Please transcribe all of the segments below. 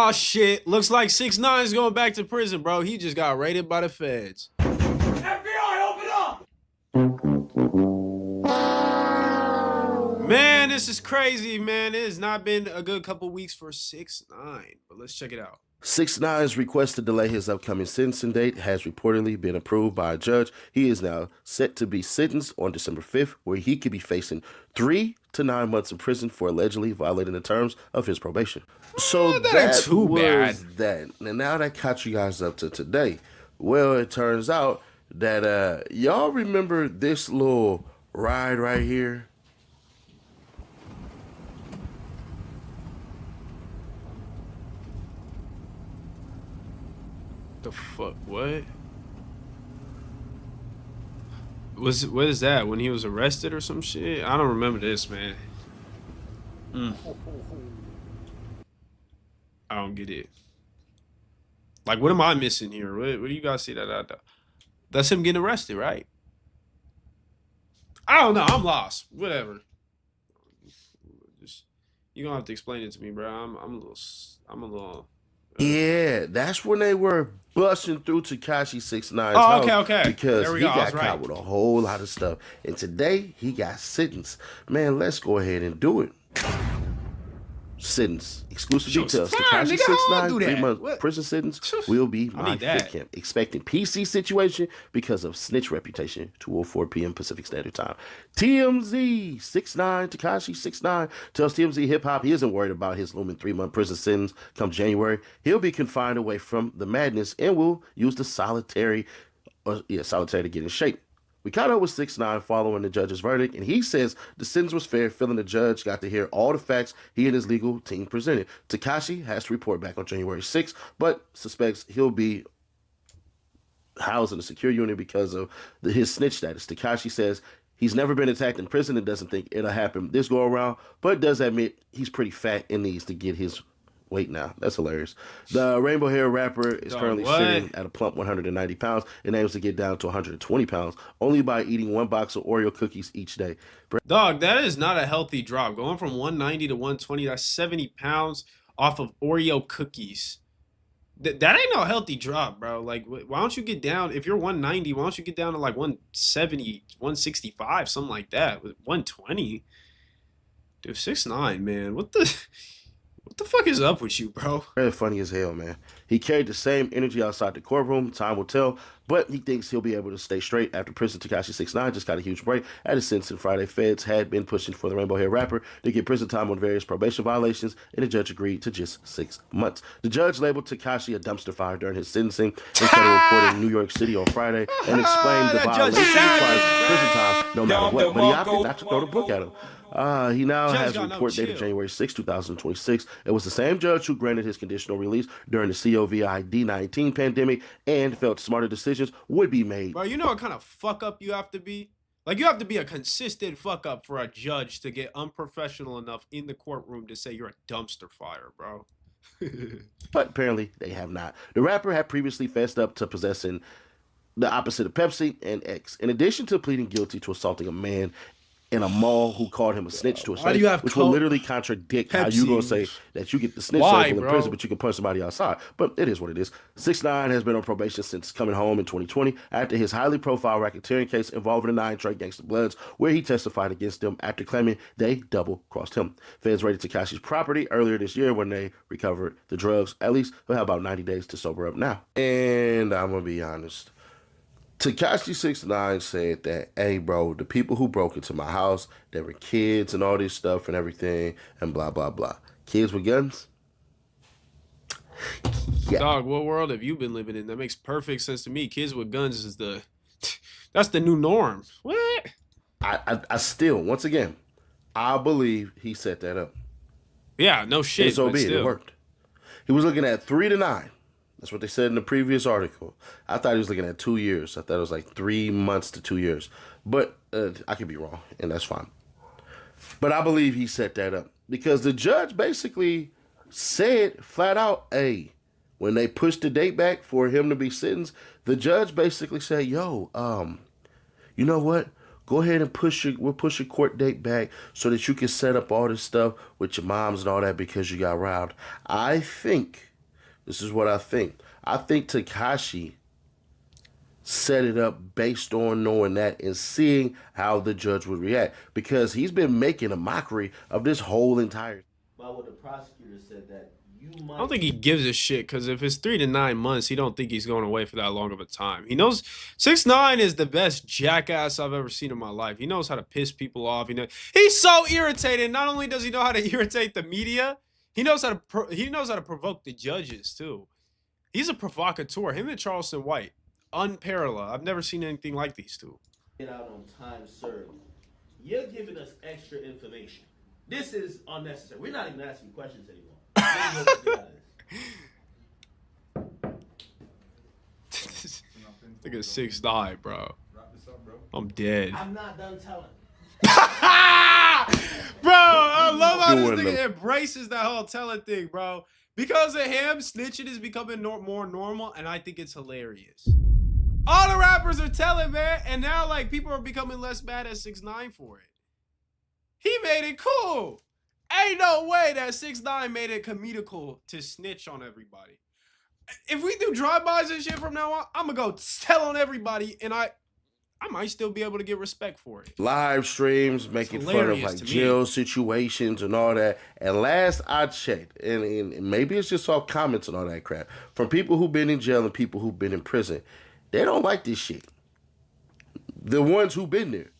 Oh shit! Looks like 6ix9ine is going back to prison, bro. He just got raided by the feds. FBI, open up! Man, this is crazy, man. It has not been a good couple weeks for 6ix9ine, but let's check it out. 6ix9ine's request to delay his upcoming sentencing date has reportedly been approved by a judge. He is now set to be sentenced on December 5th, where he could be facing 3 to 9 months in prison for allegedly violating the terms of his probation. So that ain't too bad. That. And now that caught you guys up to today. Well, it turns out that y'all remember this little ride right here? The fuck? What is that? When he was arrested or some shit? I don't remember this, man. I don't get it. Like, what am I missing here? What do you guys see that? That's him getting arrested, right? I don't know. I'm lost. Whatever. Just, you gonna have to explain it to me, bro. I'm a little. Yeah, that's when they were busting through Tekashi 6ix9ine's Oh, house. okay. Because There we he go. got caught with a whole lot of stuff. And today, he got sentenced. Man, let's go ahead and do it. Sentence. Exclusive details. Tekashi 6ix9ine, 3-month prison sentence will be my fit camp. Expecting PC situation because of snitch reputation. 2:04 p.m. Pacific Standard Time. TMZ 6ix9ine, Tekashi 6ix9ine tells TMZ Hip Hop he isn't worried about his looming 3-month prison sentence come January. He'll be confined away from the madness and will use the solitary to get in shape. We caught up with 6ix9ine following the judge's verdict, and he says the sentence was fair, feeling the judge got to hear all the facts he and his legal team presented. Tekashi has to report back on January 6th, but suspects he'll be housed in a secure unit because of his snitch status. Tekashi says he's never been attacked in prison and doesn't think it'll happen this go around, but does admit he's pretty fat and needs to get his weight now. That's hilarious. The rainbow hair rapper is currently sitting at a plump 190 pounds and aims to get down to 120 pounds only by eating 1 box of Oreo cookies each day. Dog, that is not a healthy drop. Going from 190 to 120, that's 70 pounds off of Oreo cookies. That ain't no healthy drop, bro. Like, why don't you get down? If you're 190, why don't you get down to like 170, 165, something like that? With 120? Dude, 6ix9ine, man. What the fuck is up with you, bro? Very funny as hell, man. He carried the same energy outside the courtroom. Time will tell, but he thinks he'll be able to stay straight after prison. Tekashi 6ix9ine just got a huge break at his sentencing Friday. Feds had been pushing for the rainbow hair rapper to get prison time on various probation violations, and the judge agreed to just 6 months. The judge labeled Tekashi a dumpster fire during his sentencing in federal court in New York City on Friday and explained the violation requires prison time no matter what, but he opted not to throw the book at him. He now has a report dated January 6, 2026. It was the same judge who granted his conditional release during the COVID-19 pandemic and felt smarter decisions would be made. Bro, you know what kind of fuck up you have to be? Like, you have to be a consistent fuck up for a judge to get unprofessional enough in the courtroom to say you're a dumpster fire, bro. But apparently they have not. The rapper had previously fessed up to possessing the opposite of Pepsi and X. In addition to pleading guilty to assaulting a man in a mall who called him a snitch to his face, which will literally contradict how you gonna say that you get the snitch label in prison, but you can punch somebody outside. But it is what it is. 6ix9ine has been on probation since coming home in 2020 after his highly profile racketeering case involving the 9 Trey Gangsta Bloods, where he testified against them after claiming they double-crossed him. Feds raided Tekashi's property earlier this year when they recovered the drugs. At least he'll have about 90 days to sober up now. And I'm gonna be honest. Tekashi 6ix9ine said that, hey, bro, the people who broke into my house, there were kids and all this stuff and everything and blah, blah, blah. Kids with guns? Yeah. Dog, what world have you been living in? That makes perfect sense to me. Kids with guns is that's the new norm. What? I still, once again, I believe he set that up. Yeah, no shit. And so be it. It worked. He was looking at 3 to 9. That's what they said in the previous article. I thought he was looking at 2 years. I thought it was like 3 months to 2 years. But I could be wrong, and that's fine. But I believe he set that up. Because the judge basically said flat out, hey, when they pushed the date back for him to be sentenced, the judge basically said, yo, you know what? Go ahead and we'll push your court date back so that you can set up all this stuff with your moms and all that because you got robbed. I think This is what I think. I think Tekashi set it up based on knowing that and seeing how the judge would react, because he's been making a mockery of this whole entire. About what the prosecutor said, that you might. I don't think he gives a shit, because if it's 3 to 9 months, he don't think he's going away for that long of a time. He knows 6ix9ine is the best jackass I've ever seen in my life. He knows how to piss people off. He's so irritated. Not only does he know how to irritate the media, he knows how to provoke the judges too. He's a provocateur. Him and Charleston White, unparalleled. I've never seen anything like these two. Get out on time served. You're giving us extra information. This is unnecessary. We're not even asking questions anymore. Look at 6ix9ine, bro. I'm dead. I'm not done telling. Bro, I love how this nigga embraces that whole telling thing, bro. Because of him, snitching is becoming more normal, and I think it's hilarious. All the rappers are telling, man, and now like people are becoming less mad at 6ix9ine for it. He made it cool. Ain't no way that 6ix9ine made it comedical to snitch on everybody. If we do drive-bys and shit from now on, I'm gonna go tell on everybody, and I might still be able to get respect for it. Live streams making fun of like jail situations and all that. And last I checked, and maybe it's just all comments and all that crap, from people who've been in jail and people who've been in prison, they don't like this shit. The ones who've been there.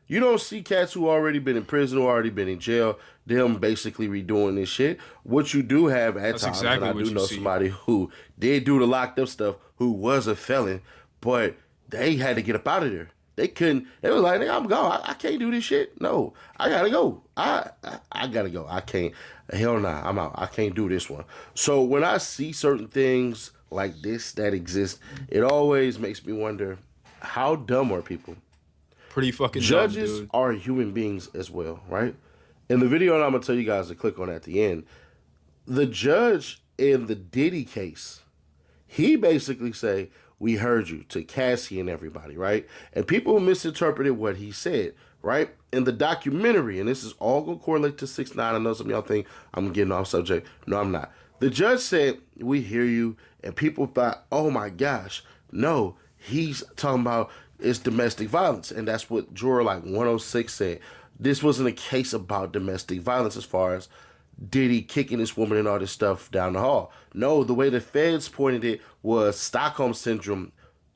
You don't see cats who already been in prison, who already been in jail, them basically redoing this shit. What you do have at times, exactly, and I do know somebody who did do the locked up stuff, who was a felon, but they had to get up out of there. They couldn't. They was like, I'm gone. I can't do this shit. No, I gotta go. I gotta go. I can't. Hell nah. I'm out. I can't do this one. So when I see certain things like this that exist, it always makes me wonder, how dumb are people? Pretty fucking Judges dumb, dude. are human beings as well, right? In the video, and I'm gonna tell you guys to click on at the end, the judge in the Diddy case, he basically say, we heard you, to Cassie and everybody, right? And people misinterpreted what he said, right? In the documentary, and this is all gonna correlate to 6ix9ine. I know some of y'all think I'm getting off subject. No, I'm not. The judge said, we hear you, and people thought, oh my gosh, no, he's talking about it's domestic violence. And that's what juror like 106 said. This wasn't a case about domestic violence as far as Diddy kicking this woman and all this stuff down the hall. No, the way the feds pointed it was Stockholm Syndrome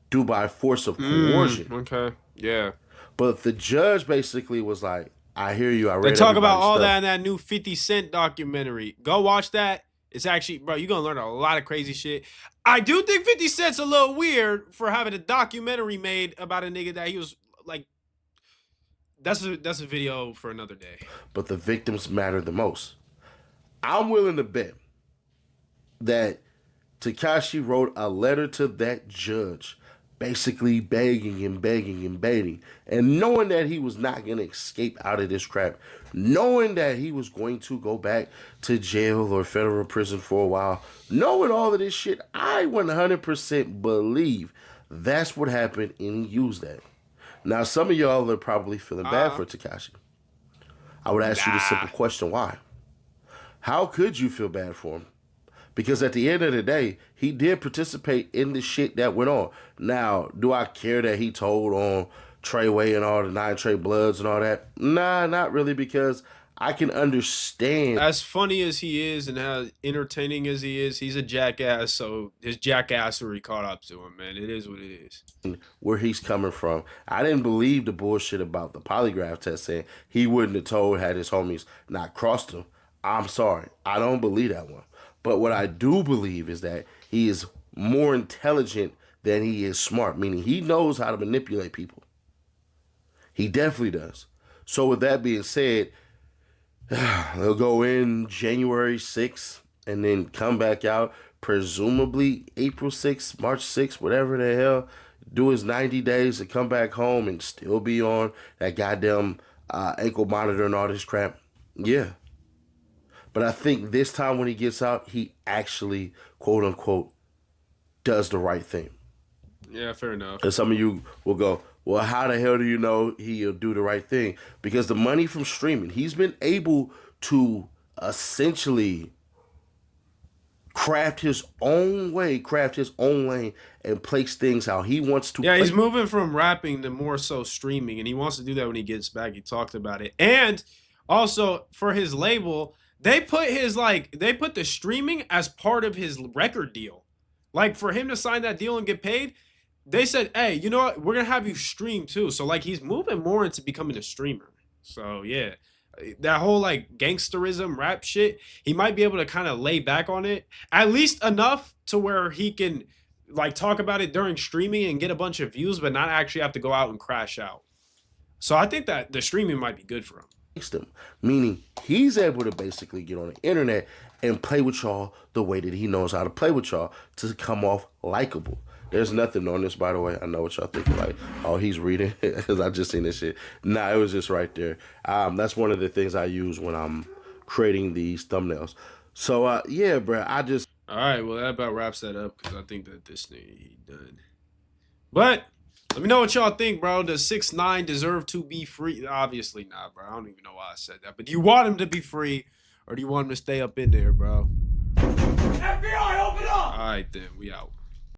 due by force of coercion. Okay, yeah. But the judge basically was like, I hear you. I read They talk about all that in that new 50 Cent documentary. Go watch that. It's actually, bro, you're going to learn a lot of crazy shit. I do think 50 Cent's a little weird for having a documentary made about a nigga that he was like, that's a video for another day. But the victims matter the most. I'm willing to bet that Tekashi wrote a letter to that judge basically begging and begging and begging, and knowing that he was not going to escape out of this crap, knowing that he was going to go back to jail or federal prison for a while, knowing all of this shit, I 100% believe that's what happened and he used that. Now, some of y'all are probably feeling bad for Tekashi. I would ask you the simple question, why? How could you feel bad for him? Because at the end of the day, he did participate in the shit that went on. Now, do I care that he told on Treyway and all the 9 Trey Bloods and all that? Nah, not really, because I can understand. As funny as he is and how entertaining as he is, he's a jackass, so his jackassery caught up to him, man. It is what it is. Where he's coming from. I didn't believe the bullshit about the polygraph test saying he wouldn't have told had his homies not crossed him. I'm sorry. I don't believe that one. But what I do believe is that he is more intelligent than he is smart, meaning he knows how to manipulate people. He definitely does. So with that being said, they'll go in January 6th and then come back out presumably April 6th, March 6th, whatever the hell, do his 90 days to come back home and still be on that goddamn ankle monitor and all this crap. Yeah. But I think this time when he gets out, he actually, quote unquote, does the right thing. Yeah, fair enough. And some of you will go, well, how the hell do you know he'll do the right thing? Because the money from streaming, he's been able to essentially craft his own way, craft his own lane, and place things how he wants to. Yeah, he's moving from rapping to more so streaming, and he wants to do that when he gets back. He talked about it. And also for his label, they put the streaming as part of his record deal. Like for him to sign that deal and get paid, they said, hey, you know what? We're gonna have you stream too. So like he's moving more into becoming a streamer. So yeah. That whole like gangsterism rap shit, he might be able to kind of lay back on it at least enough to where he can like talk about it during streaming and get a bunch of views, but not actually have to go out and crash out. So I think that the streaming might be good for him. Meaning he's able to basically get on the internet and play with y'all the way that he knows how to play with y'all to come off likable. There's nothing on this, by the way. I know what y'all thinking, like, oh, he's reading, because I just seen this shit. Nah, it was just right there. That's one of the things I use when I'm creating these thumbnails. So, yeah, bro, All right, well, that about wraps that up, because I think that this thing, he done. But, let me know what y'all think, bro. Does 6ix9ine deserve to be free? Obviously not, bro. I don't even know why I said that. But do you want him to be free, or do you want him to stay up in there, bro? FBI, open up! All right, then. We out.